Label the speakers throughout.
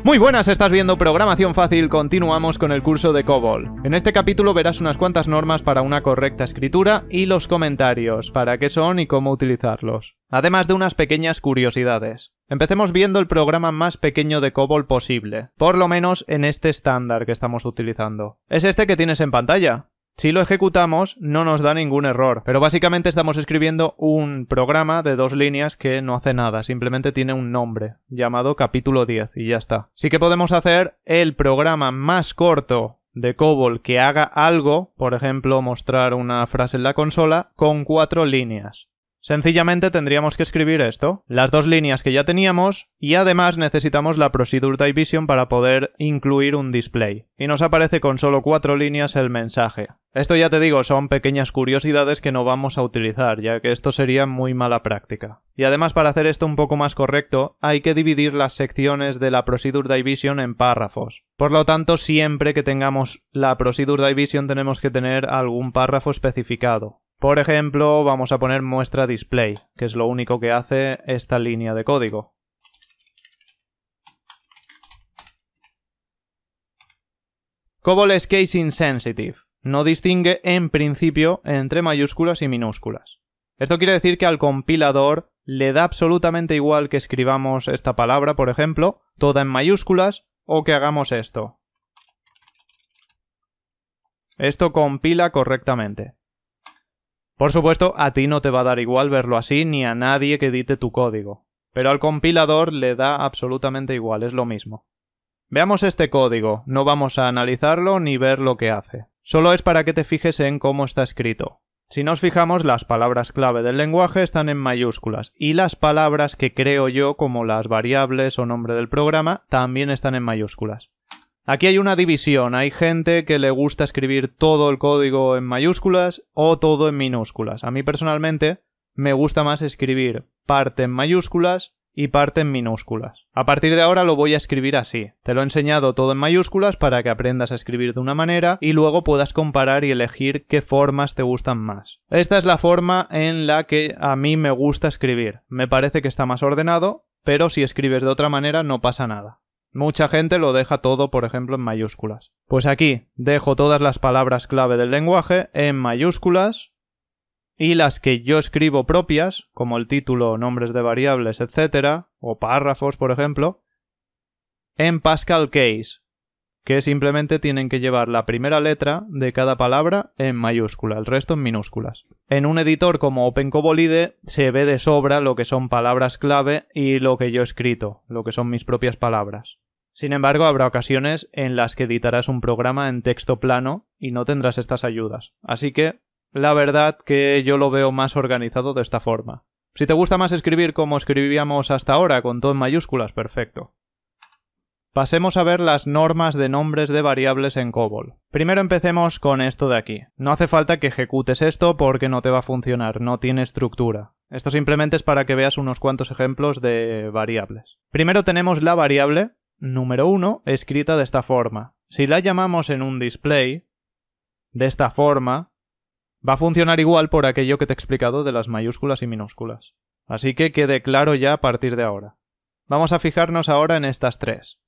Speaker 1: Muy buenas, estás viendo Programación Fácil, continuamos con el curso de COBOL. En este capítulo verás unas cuantas normas para una correcta escritura y los comentarios, para qué son y cómo utilizarlos. Además de unas pequeñas curiosidades. Empecemos viendo el programa más pequeño de COBOL posible, por lo menos en este estándar que estamos utilizando. Es este que tienes en pantalla. Si lo ejecutamos, no nos da ningún error, pero básicamente estamos escribiendo un programa de 2 líneas que no hace nada, simplemente tiene un nombre, llamado capítulo 10, y ya está. Sí que podemos hacer el programa más corto de COBOL que haga algo, por ejemplo, mostrar una frase en la consola, con 4 líneas. Sencillamente tendríamos que escribir esto, las 2 líneas que ya teníamos, y además necesitamos la Procedure Division para poder incluir un display. Y nos aparece con solo 4 líneas el mensaje. Esto ya te digo, son pequeñas curiosidades que no vamos a utilizar, ya que esto sería muy mala práctica. Y además, para hacer esto un poco más correcto, hay que dividir las secciones de la Procedure Division en párrafos. Por lo tanto, siempre que tengamos la Procedure Division tenemos que tener algún párrafo especificado. Por ejemplo, vamos a poner muestra display, que es lo único que hace esta línea de código. COBOL es case insensitive. No distingue en principio entre mayúsculas y minúsculas. Esto quiere decir que al compilador le da absolutamente igual que escribamos esta palabra, por ejemplo, toda en mayúsculas, o que hagamos esto. Esto compila correctamente. Por supuesto, a ti no te va a dar igual verlo así, ni a nadie que edite tu código. Pero al compilador le da absolutamente igual, es lo mismo. Veamos este código, no vamos a analizarlo ni ver lo que hace. Solo es para que te fijes en cómo está escrito. Si nos fijamos, las palabras clave del lenguaje están en mayúsculas, y las palabras que creo yo, como las variables o nombre del programa, también están en mayúsculas. Aquí hay una división, hay gente que le gusta escribir todo el código en mayúsculas o todo en minúsculas. A mí personalmente me gusta más escribir parte en mayúsculas y parte en minúsculas. A partir de ahora lo voy a escribir así. Te lo he enseñado todo en mayúsculas para que aprendas a escribir de una manera y luego puedas comparar y elegir qué formas te gustan más. Esta es la forma en la que a mí me gusta escribir. Me parece que está más ordenado, pero si escribes de otra manera no pasa nada. Mucha gente lo deja todo, por ejemplo, en mayúsculas. Pues aquí dejo todas las palabras clave del lenguaje en mayúsculas y las que yo escribo propias, como el título, nombres de variables, etc., o párrafos, por ejemplo, en Pascal Case, que simplemente tienen que llevar la primera letra de cada palabra en mayúscula, el resto en minúsculas. En un editor como OpenCobolide se ve de sobra lo que son palabras clave y lo que yo he escrito, lo que son mis propias palabras. Sin embargo, habrá ocasiones en las que editarás un programa en texto plano y no tendrás estas ayudas. Así que, la verdad que yo lo veo más organizado de esta forma. Si te gusta más escribir como escribíamos hasta ahora, con todo en mayúsculas, perfecto. Pasemos a ver las normas de nombres de variables en COBOL. Primero empecemos con esto de aquí. No hace falta que ejecutes esto porque no te va a funcionar, no tiene estructura. Esto simplemente es para que veas unos cuantos ejemplos de variables. Primero tenemos la variable número 1 escrita de esta forma. Si la llamamos en un display, de esta forma, va a funcionar igual por aquello que te he explicado de las mayúsculas y minúsculas. Así que quede claro ya a partir de ahora. Vamos a fijarnos ahora en estas 3.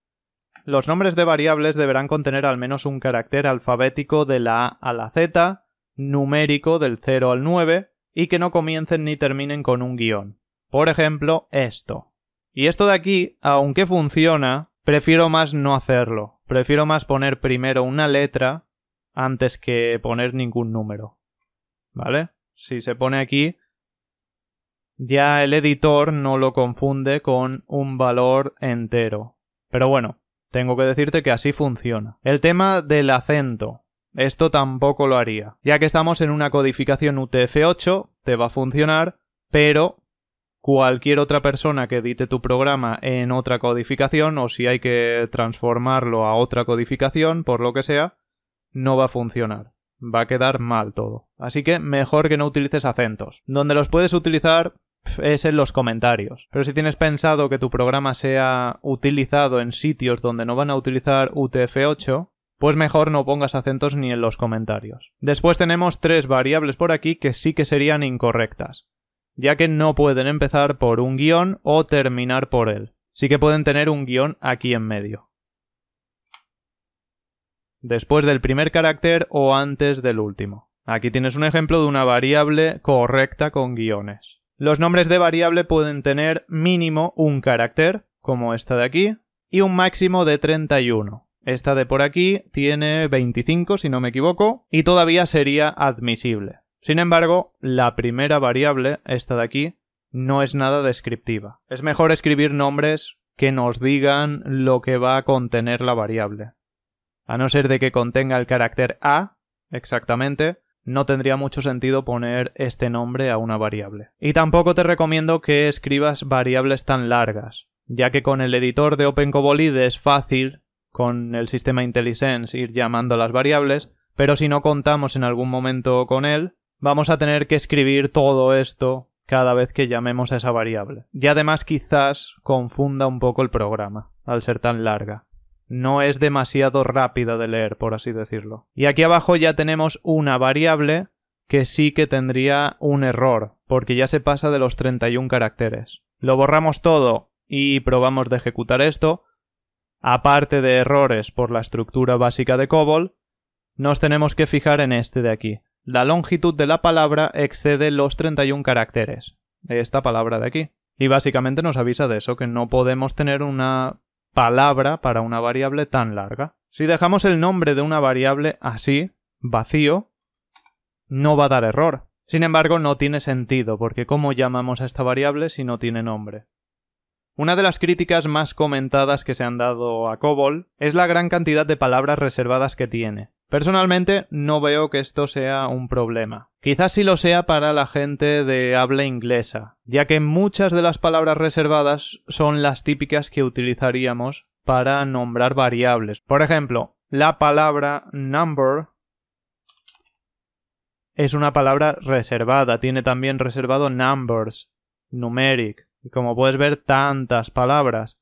Speaker 1: Los nombres de variables deberán contener al menos un carácter alfabético de la A a la Z, numérico del 0 al 9 y que no comiencen ni terminen con un guión. Por ejemplo, esto. Y esto de aquí, aunque funciona, prefiero más no hacerlo. Prefiero más poner primero una letra antes que poner ningún número. ¿Vale? Si se pone aquí, ya el editor no lo confunde con un valor entero. Pero bueno, tengo que decirte que así funciona. El tema del acento. Esto tampoco lo haría. Ya que estamos en una codificación UTF-8, te va a funcionar, pero cualquier otra persona que edite tu programa en otra codificación, o si hay que transformarlo a otra codificación, por lo que sea, no va a funcionar. Va a quedar mal todo. Así que mejor que no utilices acentos. Donde los puedes utilizar es en los comentarios. Pero si tienes pensado que tu programa sea utilizado en sitios donde no van a utilizar UTF-8, pues mejor no pongas acentos ni en los comentarios. Después tenemos 3 variables por aquí que sí que serían incorrectas, ya que no pueden empezar por un guión o terminar por él. sí que pueden tener un guión aquí en medio, después del primer carácter o antes del último. Aquí tienes un ejemplo de una variable correcta con guiones. Los nombres de variable pueden tener mínimo un carácter, como esta de aquí, y un máximo de 31. Esta de por aquí tiene 25, si no me equivoco, y todavía sería admisible. Sin embargo, la primera variable, esta de aquí, no es nada descriptiva. Es mejor escribir nombres que nos digan lo que va a contener la variable. A no ser de que contenga el carácter A, exactamente, no tendría mucho sentido poner este nombre a una variable. Y tampoco te recomiendo que escribas variables tan largas, ya que con el editor de OpenCobolid es fácil, con el sistema IntelliSense, ir llamando las variables, pero si no contamos en algún momento con él, vamos a tener que escribir todo esto cada vez que llamemos a esa variable. Y además quizás confunda un poco el programa, al ser tan larga. No es demasiado rápida de leer, por así decirlo. Y aquí abajo ya tenemos una variable que sí que tendría un error, porque ya se pasa de los 31 caracteres. Lo borramos todo y probamos de ejecutar esto. Aparte de errores por la estructura básica de COBOL, nos tenemos que fijar en este de aquí. La longitud de la palabra excede los 31 caracteres. Esta palabra de aquí. Y básicamente nos avisa de eso, que no podemos tener una palabra para una variable tan larga. Si dejamos el nombre de una variable así, vacío, no va a dar error. Sin embargo, no tiene sentido, porque ¿cómo llamamos a esta variable si no tiene nombre? Una de las críticas más comentadas que se han dado a COBOL es la gran cantidad de palabras reservadas que tiene. Personalmente no veo que esto sea un problema. Quizás sí lo sea para la gente de habla inglesa, ya que muchas de las palabras reservadas son las típicas que utilizaríamos para nombrar variables. Por ejemplo, la palabra number es una palabra reservada, tiene también reservado numbers, numeric, y como puedes ver tantas palabras.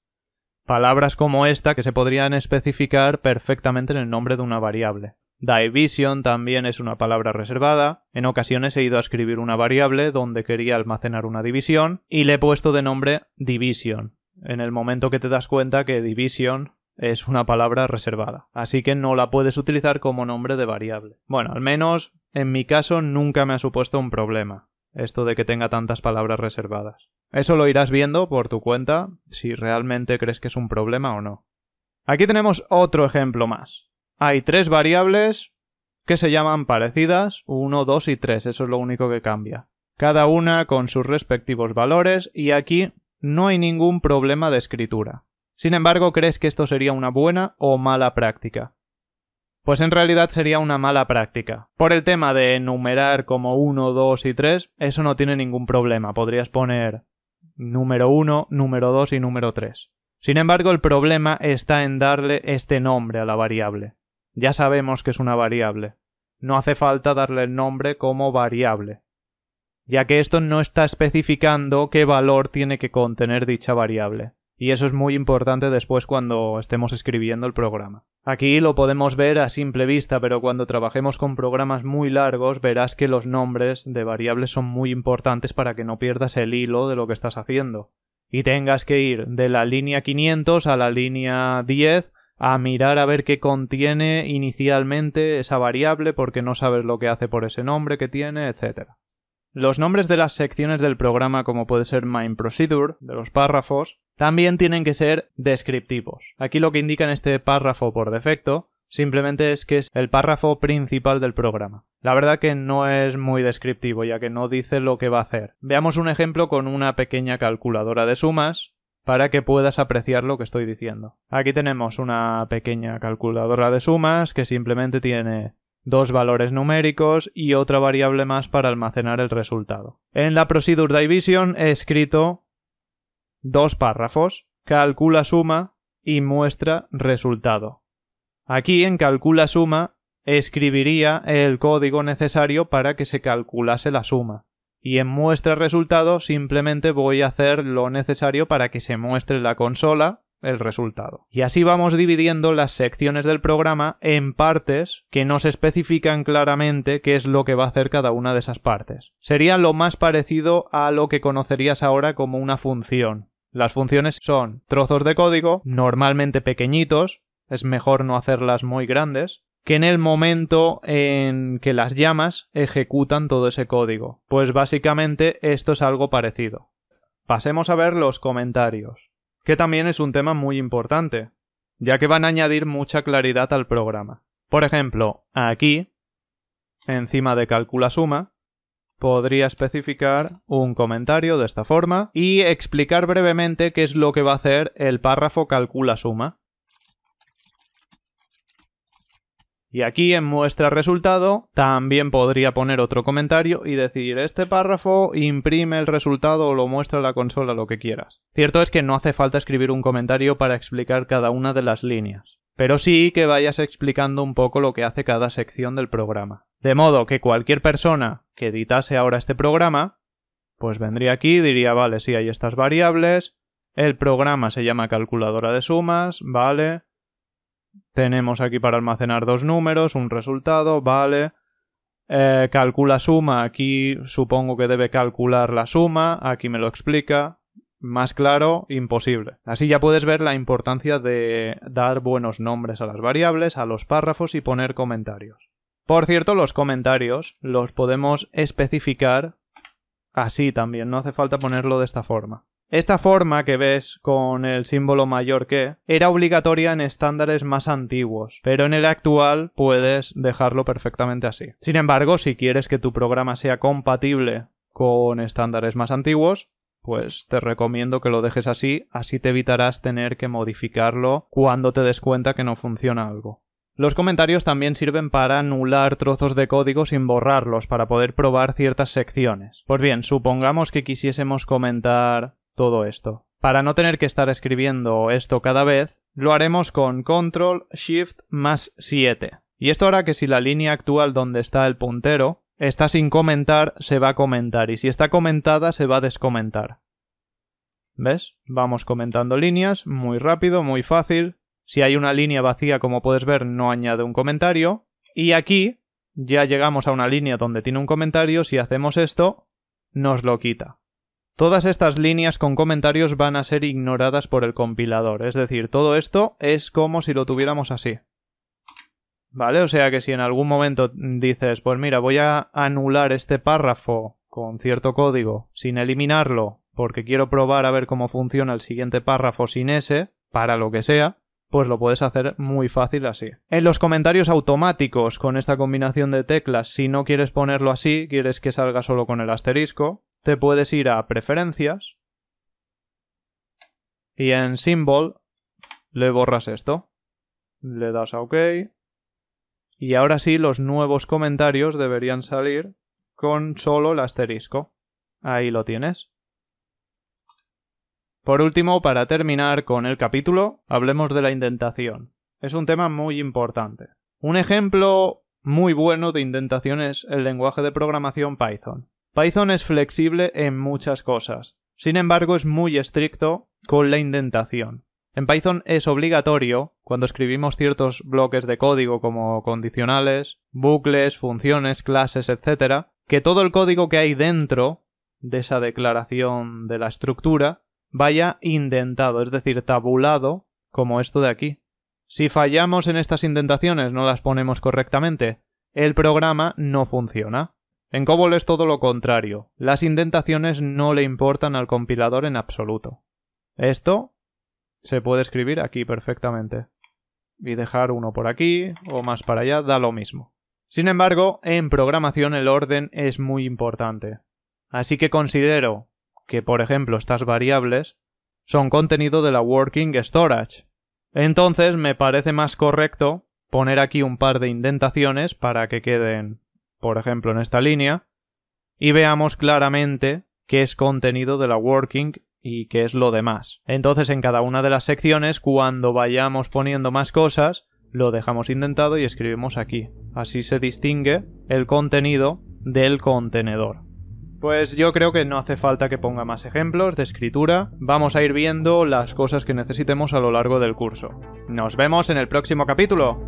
Speaker 1: Palabras como esta que se podrían especificar perfectamente en el nombre de una variable. Division también es una palabra reservada. En ocasiones he ido a escribir una variable donde quería almacenar una división y le he puesto de nombre division, en el momento que te das cuenta que division es una palabra reservada. Así que no la puedes utilizar como nombre de variable. Bueno, al menos en mi caso nunca me ha supuesto un problema esto de que tenga tantas palabras reservadas. Eso lo irás viendo por tu cuenta si realmente crees que es un problema o no. Aquí tenemos otro ejemplo más. Hay 3 variables que se llaman parecidas, 1, 2 y 3, eso es lo único que cambia. Cada una con sus respectivos valores y aquí no hay ningún problema de escritura. Sin embargo, ¿crees que esto sería una buena o mala práctica? Pues en realidad sería una mala práctica. Por el tema de enumerar como 1, 2 y 3, eso no tiene ningún problema. Podrías poner número 1, número 2 y número 3. Sin embargo, el problema está en darle este nombre a la variable. Ya sabemos que es una variable. No hace falta darle el nombre como variable, ya que esto no está especificando qué valor tiene que contener dicha variable. Y eso es muy importante después cuando estemos escribiendo el programa. Aquí lo podemos ver a simple vista, pero cuando trabajemos con programas muy largos verás que los nombres de variables son muy importantes para que no pierdas el hilo de lo que estás haciendo. Y tengas que ir de la línea 500 a la línea 10 a mirar a ver qué contiene inicialmente esa variable porque no sabes lo que hace por ese nombre que tiene, etc. Los nombres de las secciones del programa, como puede ser main procedure, de los párrafos, también tienen que ser descriptivos. Aquí lo que indica en este párrafo por defecto simplemente es que es el párrafo principal del programa. La verdad que no es muy descriptivo, ya que no dice lo que va a hacer. Veamos un ejemplo con una pequeña calculadora de sumas para que puedas apreciar lo que estoy diciendo. Aquí tenemos una pequeña calculadora de sumas que simplemente tiene 2 valores numéricos y otra variable más para almacenar el resultado. En la Procedure Division he escrito 2 párrafos, calcula suma y muestra resultado. Aquí en calcula suma escribiría el código necesario para que se calculase la suma. Y en muestra resultado simplemente voy a hacer lo necesario para que se muestre en la consola el resultado. Y así vamos dividiendo las secciones del programa en partes que no se especifican claramente qué es lo que va a hacer cada una de esas partes. Sería lo más parecido a lo que conocerías ahora como una función. Las funciones son trozos de código, normalmente pequeñitos, es mejor no hacerlas muy grandes, que en el momento en que las llamas ejecutan todo ese código. Pues básicamente esto es algo parecido. Pasemos a ver los comentarios, que también es un tema muy importante, ya que van a añadir mucha claridad al programa. Por ejemplo, aquí, encima de calcula suma, podría especificar un comentario de esta forma y explicar brevemente qué es lo que va a hacer el párrafo calcula suma. Y aquí en muestra resultado también podría poner otro comentario y decir este párrafo imprime el resultado o lo muestra en la consola, lo que quieras. Cierto es que no hace falta escribir un comentario para explicar cada una de las líneas, pero sí que vayas explicando un poco lo que hace cada sección del programa. De modo que cualquier persona que editase ahora este programa, pues vendría aquí y diría, vale, sí, hay estas variables, el programa se llama calculadora de sumas, vale. Tenemos aquí para almacenar dos números, un resultado, vale. Calcula suma, aquí supongo que debe calcular la suma, aquí me lo explica. Más claro, imposible. Así ya puedes ver la importancia de dar buenos nombres a las variables, a los párrafos y poner comentarios. Por cierto, los comentarios los podemos especificar así también, no hace falta ponerlo de esta forma. Esta forma que ves con el símbolo mayor que era obligatoria en estándares más antiguos, pero en el actual puedes dejarlo perfectamente así. Sin embargo, si quieres que tu programa sea compatible con estándares más antiguos, pues te recomiendo que lo dejes así, así te evitarás tener que modificarlo cuando te des cuenta que no funciona algo. Los comentarios también sirven para anular trozos de código sin borrarlos, para poder probar ciertas secciones. Pues bien, supongamos que quisiésemos comentar todo esto. Para no tener que estar escribiendo esto cada vez, lo haremos con Control Shift más 7. Y esto hará que si la línea actual donde está el puntero está sin comentar, se va a comentar, y si está comentada, se va a descomentar. ¿Ves? Vamos comentando líneas, muy rápido, muy fácil. Si hay una línea vacía, como puedes ver, no añade un comentario. Y aquí ya llegamos a una línea donde tiene un comentario, si hacemos esto, nos lo quita. Todas estas líneas con comentarios van a ser ignoradas por el compilador, es decir, todo esto es como si lo tuviéramos así. ¿Vale? O sea que si en algún momento dices, pues mira, voy a anular este párrafo con cierto código sin eliminarlo porque quiero probar a ver cómo funciona el siguiente párrafo sin ese, para lo que sea, pues lo puedes hacer muy fácil así. En los comentarios automáticos con esta combinación de teclas, si no quieres ponerlo así, quieres que salga solo con el asterisco, te puedes ir a preferencias y en symbol le borras esto. Le das a OK y ahora sí los nuevos comentarios deberían salir con solo el asterisco. Ahí lo tienes. Por último, para terminar con el capítulo, hablemos de la indentación. Es un tema muy importante. Un ejemplo muy bueno de indentación es el lenguaje de programación Python. Python es flexible en muchas cosas. Sin embargo, es muy estricto con la indentación. En Python es obligatorio, cuando escribimos ciertos bloques de código como condicionales, bucles, funciones, clases, etc., que todo el código que hay dentro de esa declaración de la estructura vaya indentado, es decir, tabulado, como esto de aquí. Si fallamos en estas indentaciones, no las ponemos correctamente, el programa no funciona. En COBOL es todo lo contrario. Las indentaciones no le importan al compilador en absoluto. Esto se puede escribir aquí perfectamente. Y dejar uno por aquí o más para allá, da lo mismo. Sin embargo, en programación el orden es muy importante. Así que considero que, por ejemplo, estas variables son contenido de la Working Storage. Entonces me parece más correcto poner aquí un par de indentaciones para que queden, por ejemplo, en esta línea, y veamos claramente qué es contenido de la Working y qué es lo demás. Entonces, en cada una de las secciones, cuando vayamos poniendo más cosas, lo dejamos indentado y escribimos aquí. Así se distingue el contenido del contenedor. Pues yo creo que no hace falta que ponga más ejemplos de escritura. Vamos a ir viendo las cosas que necesitemos a lo largo del curso. ¡Nos vemos en el próximo capítulo!